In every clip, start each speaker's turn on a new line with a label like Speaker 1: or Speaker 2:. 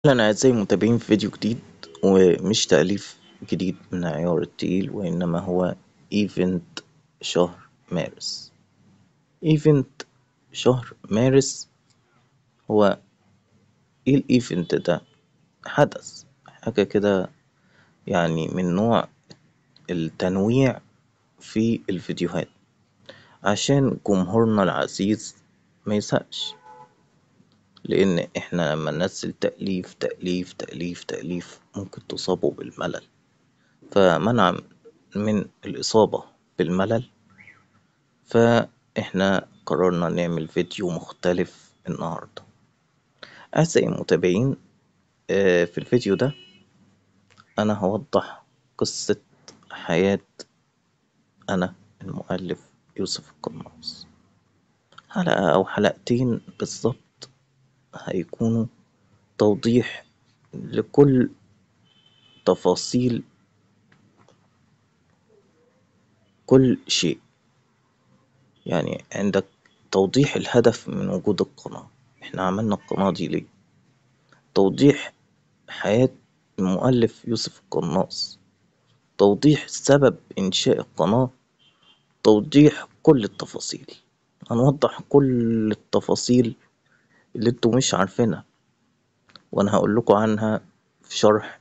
Speaker 1: أهلا أعزائي المتابعين في فيديو جديد، ومش تأليف جديد من عيار التقيل، وإنما هو إيفنت شهر مارس. إيفنت شهر مارس هو إيه؟ الإيفنت ده حدث حاجة كده، يعني من نوع التنويع في الفيديوهات عشان جمهورنا العزيز ما يزهقش، لأن إحنا لما ننزل تأليف تأليف تأليف تأليف ممكن تصابوا بالملل. فمنعا من الإصابة بالملل، فإحنا قررنا نعمل فيديو مختلف النهاردة. أعزائي المتابعين، في الفيديو ده أنا هوضح قصة حياة أنا المؤلف يوسف القناص. حلقة أو حلقتين بالظبط هيكونوا توضيح لكل تفاصيل كل شيء. يعني عندك توضيح الهدف من وجود القناة، احنا عملنا القناة دي ليه، توضيح حياة المؤلف يوسف القناص، توضيح سبب إنشاء القناة، توضيح كل التفاصيل. هنوضح كل التفاصيل اللي انتوا مش عارفينها، وانا هقول لكم عنها في شرح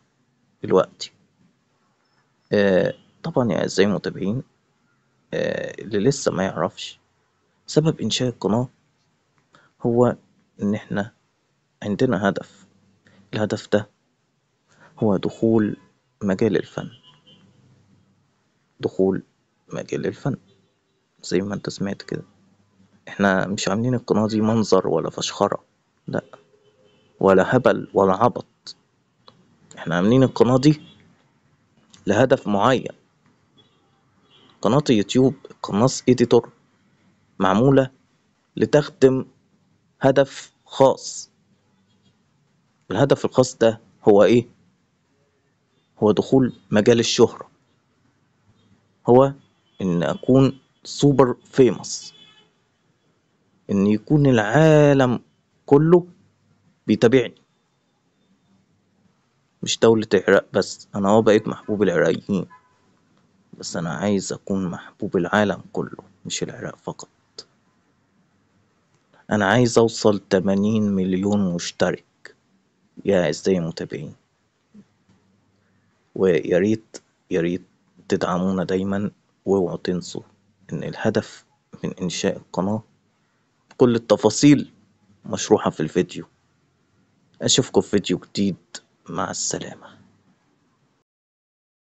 Speaker 1: دلوقتي. طبعا يا أعزائي المتابعين، اللي لسه ما يعرفش سبب إنشاء القناة، هو إن احنا عندنا هدف. الهدف ده هو دخول مجال الفن، دخول مجال الفن زي ما انت سمعت كده. احنا مش عاملين القناة دي منظر ولا فشخرة، لا، ولا هبل ولا عبط. احنا عاملين القناة دي لهدف معين. قناة يوتيوب قناص اديتور معمولة لتخدم هدف خاص. الهدف الخاص ده هو ايه؟ هو دخول مجال الشهرة، هو ان اكون سوبر فيموس، ان يكون العالم كله بيتابعني، مش دولة العراق بس. انا بقيت محبوب العراقيين، بس انا عايز اكون محبوب العالم كله، مش العراق فقط. انا عايز اوصل 80 مليون مشترك يا اعزائي المتابعين. ويا ريت يا ريت تدعمونا دايما، واوعوا تنسوا ان الهدف من انشاء القناة كل التفاصيل مشروحة في الفيديو. اشوفكم في فيديو جديد، مع السلامة.